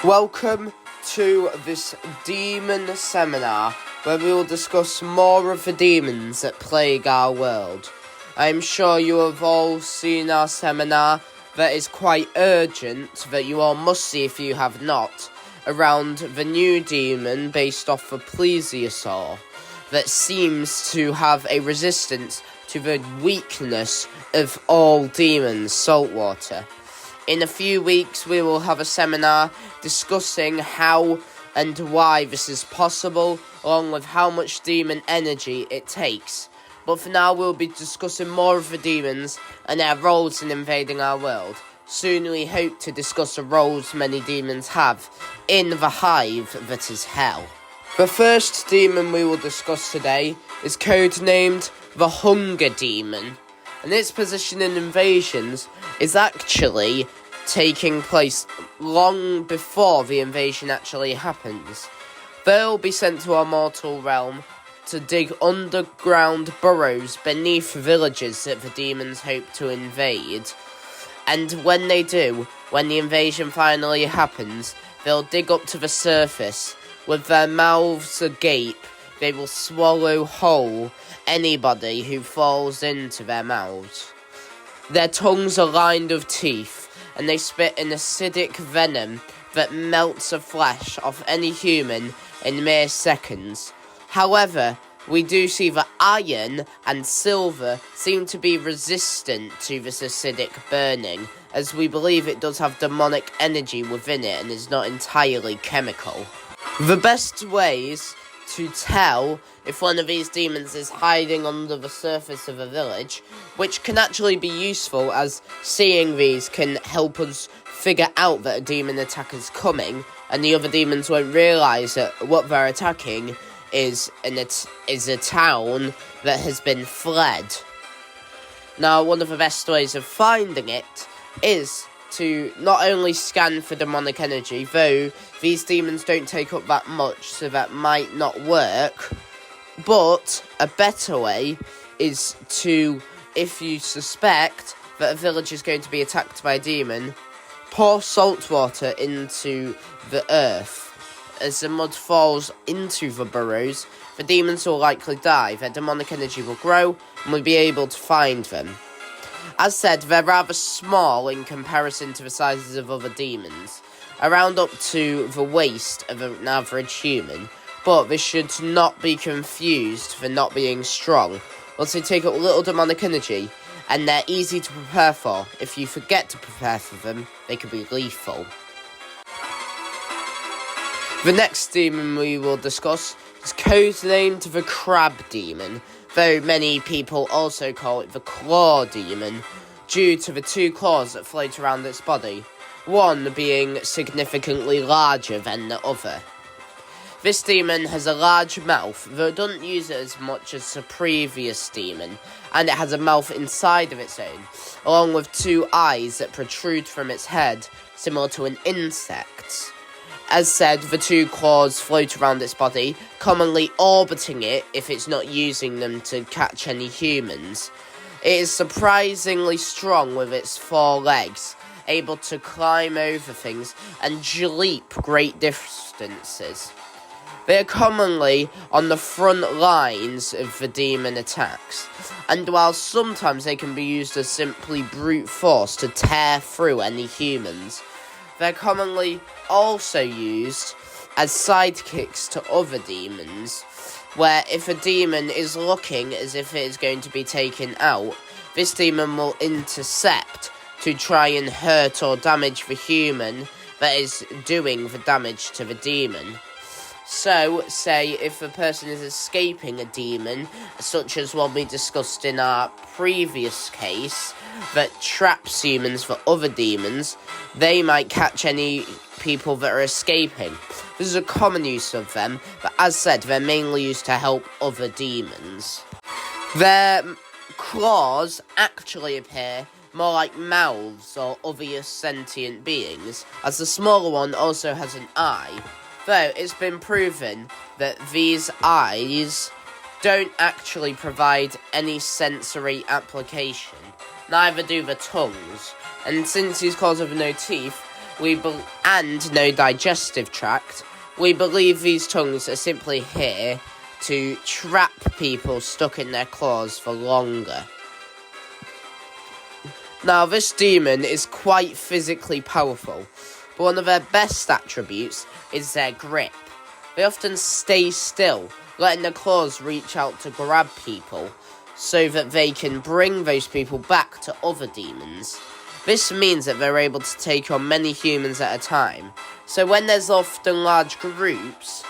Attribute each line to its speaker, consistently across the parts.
Speaker 1: Welcome to this demon seminar where we will discuss more of the demons that plague our world. I am sure you have all seen our seminar that is quite urgent, that you all must see if you have not, around the new demon based off the plesiosaur that seems to have a resistance to the weakness of all demons, saltwater. In a few weeks, we will have a seminar discussing how and why this is possible, along with how much demon energy it takes. But for now, we'll be discussing more of the demons and their roles in invading our world. Soon we hope to discuss the roles many demons have in the hive that is hell. The first demon we will discuss today is codenamed the Hunger Demon, and its position in invasions is actually taking place long before the invasion actually happens. They'll be sent to our mortal realm to dig underground burrows beneath villages that the demons hope to invade. And when they do, when the invasion finally happens, they'll dig up to the surface. With their mouths agape, they will swallow whole anybody who falls into their mouths. Their tongues are lined with teeth, and they spit an acidic venom that melts the flesh off any human in mere seconds. However, we do see that iron and silver seem to be resistant to this acidic burning, as we believe it does have demonic energy within it and is not entirely chemical. The best ways to tell if one of these demons is hiding under the surface of a village, which can actually be useful, as seeing these can help us figure out that a demon attack is coming, and the other demons won't realise that what they're attacking is a town that has been fled. Now, one of the best ways of finding it is to not only scan for demonic energy, though these demons don't take up that much, so that might not work, but a better way is to, if you suspect that a village is going to be attacked by a demon, pour salt water into the earth. As the mud falls into the burrows, the demons will likely die, their demonic energy will grow, and we'll be able to find them. As said, they're rather small in comparison to the sizes of other demons, around up to the waist of an average human, but this should not be confused for not being strong. Once they take up little demonic energy, and they're easy to prepare for. If you forget to prepare for them, they can be lethal. The next demon we will discuss is codenamed the Crab Demon, though many people also call it the Claw Demon, due to the two claws that float around its body, one being significantly larger than the other. This demon has a large mouth, though it doesn't use it as much as the previous demon, and it has a mouth inside of its own, along with two eyes that protrude from its head, similar to an insect's. As said, the two claws float around its body, commonly orbiting it if it's not using them to catch any humans. It is surprisingly strong with its four legs, able to climb over things and leap great distances. They are commonly on the front lines of the demon attacks, and while sometimes they can be used as simply brute force to tear through any humans, they're commonly also used as sidekicks to other demons, where if a demon is looking as if it is going to be taken out, this demon will intercept to try and hurt or damage the human that is doing the damage to the demon. So, say if a person is escaping a demon, such as one we discussed in our previous case, that traps humans for other demons, they might catch any people that are escaping. This is a common use of them, but as said, they're mainly used to help other demons. Their claws actually appear more like mouths or other sentient beings, as the smaller one also has an eye, though it's been proven that these eyes don't actually provide any sensory application. Neither do the tongues, and since these claws have no teeth, and no digestive tract. We believe these tongues are simply here to trap people stuck in their claws for longer. Now, this demon is quite physically powerful, but one of their best attributes is their grip. They often stay still, letting their claws reach out to grab people, so that they can bring those people back to other demons. This means that they're able to take on many humans at a time, so when there's often large groups,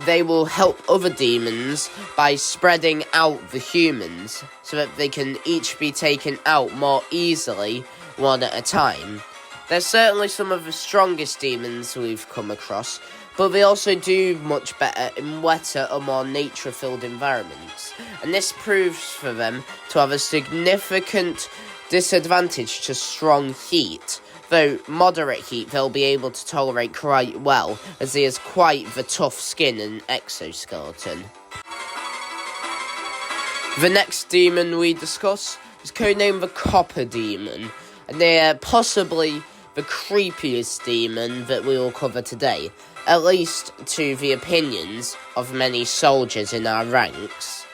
Speaker 1: they will help other demons by spreading out the humans, so that they can each be taken out more easily, one at a time. They're certainly some of the strongest demons we've come across, but they also do much better in wetter or more nature-filled environments, and this proves for them to have a significant disadvantage to strong heat. Though moderate heat they'll be able to tolerate quite well, as he has quite the tough skin and exoskeleton. The next demon we discuss is codenamed the Copper Demon, and they are possibly the creepiest demon that we will cover today, at least to the opinions of many soldiers in our ranks.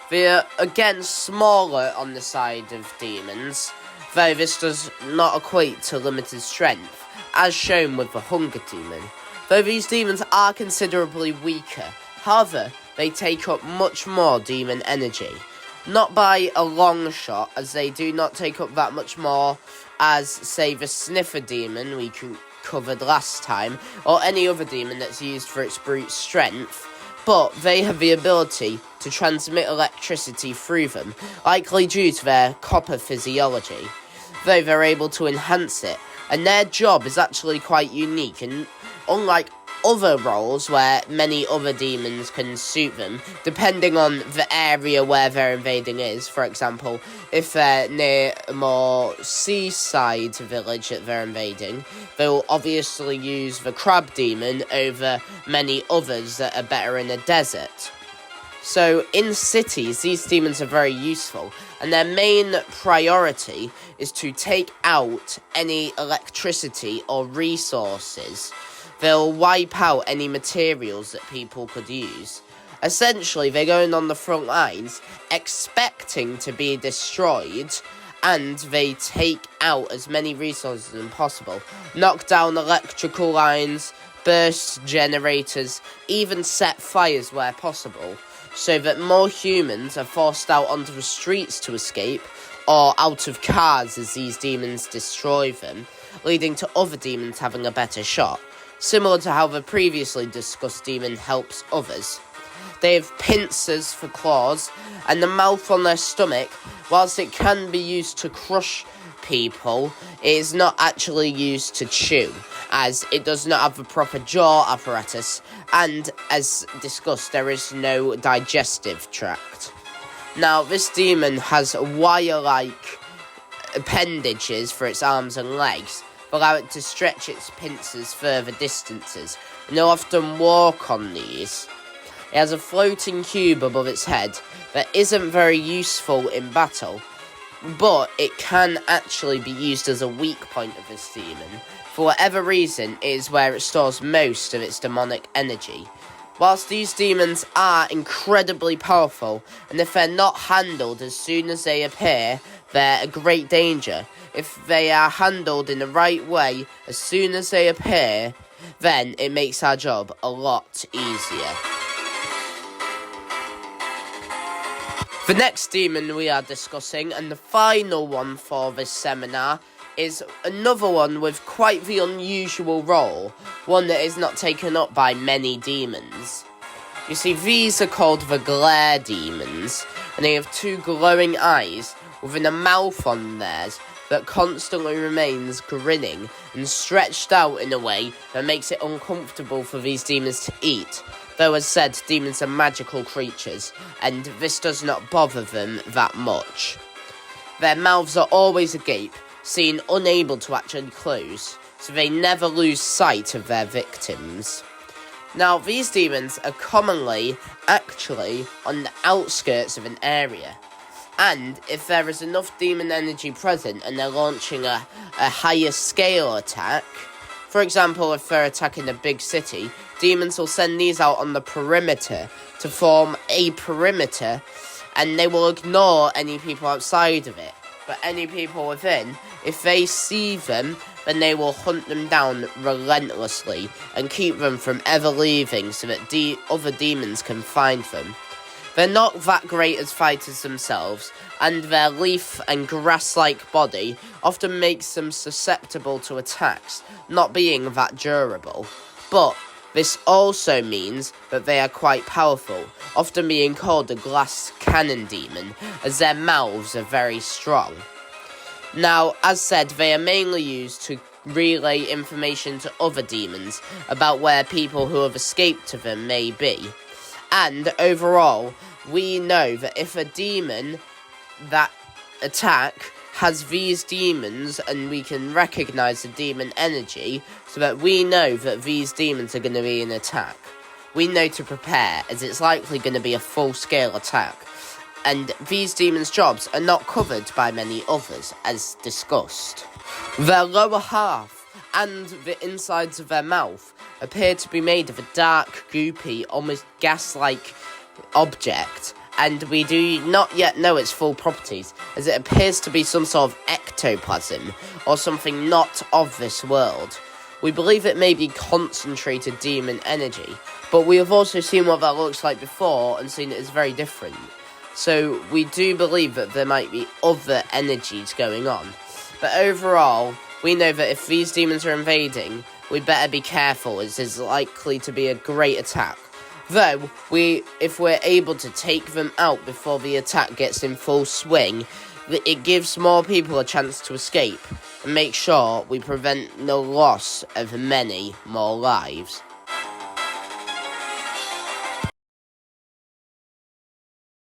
Speaker 1: They are again smaller on the side of demons, though this does not equate to limited strength, as shown with the Hunger Demon. Though these demons are considerably weaker, however, they take up much more demon energy. Not by a long shot, as they do not take up that much more as, say, the Sniffer Demon we covered last time, or any other demon that's used for its brute strength, but they have the ability to transmit electricity through them, likely due to their copper physiology, though they're able to enhance it, and their job is actually quite unique, and unlike other roles where many other demons can suit them, depending on the area where they're invading is. For example, if they're near a more seaside village that they're invading, they'll obviously use the Crab Demon over many others that are better in a desert. So, in cities, these demons are very useful, and their main priority is to take out any electricity or resources. They'll wipe out any materials that people could use. Essentially, they're going on the front lines, expecting to be destroyed, and they take out as many resources as possible. Knock down electrical lines, burst generators, even set fires where possible, so that more humans are forced out onto the streets to escape, or out of cars as these demons destroy them, leading to other demons having a better shot, similar to how the previously discussed demon helps others. They have pincers for claws, and the mouth on their stomach, whilst it can be used to crush people, it is not actually used to chew, as it does not have the proper jaw apparatus, and as discussed, there is no digestive tract. Now, this demon has wire-like appendages for its arms and legs, that allow it to stretch its pincers further distances, and they'll often walk on these. It has a floating cube above its head that isn't very useful in battle, but it can actually be used as a weak point of this demon. For whatever reason, it is where it stores most of its demonic energy. Whilst these demons are incredibly powerful, and if they're not handled as soon as they appear, they're a great danger. If they are handled in the right way as soon as they appear, then it makes our job a lot easier. The next demon we are discussing, and the final one for this seminar, is another one with quite the unusual role, one that is not taken up by many demons. You see, these are called the Glare Demons, and they have two glowing eyes within a mouth on theirs that constantly remains grinning and stretched out in a way that makes it uncomfortable for these demons to eat. Though, as said, demons are magical creatures, and this does not bother them that much. Their mouths are always agape, seen unable to actually close, so they never lose sight of their victims. Now, these demons are commonly actually on the outskirts of an area, and if there is enough demon energy present and they're launching a higher scale attack, For example, if they're attacking a big city, demons will send these out on the perimeter to form a perimeter, and they will ignore any people outside of it. But any people within, if they see them, then they will hunt them down relentlessly and keep them from ever leaving so that other demons can find them. They're not that great as fighters themselves, and their leaf and grass-like body often makes them susceptible to attacks, not being that durable. But this also means that they are quite powerful, often being called a glass cannon demon, as their mouths are very strong. Now, as said, they are mainly used to relay information to other demons about where people who have escaped to them may be. And overall, we know that if a demon that attack has these demons, and we can recognize the demon energy, so that we know that these demons are going to be in attack. We know to prepare, as it's likely going to be a full-scale attack. And these demons' jobs are not covered by many others, as discussed. Their lower half and the insides of their mouth appear to be made of a dark, goopy, almost gas-like object, and we do not yet know its full properties, as it appears to be some sort of ectoplasm, or something not of this world. We believe it may be concentrated demon energy, but we have also seen what that looks like before, and seen it is very different. So we do believe that there might be other energies going on. But overall, we know that if these demons are invading, we'd better be careful, as it's likely to be a great attack. Though, if we're able to take them out before the attack gets in full swing, it gives more people a chance to escape, and make sure we prevent the loss of many more lives.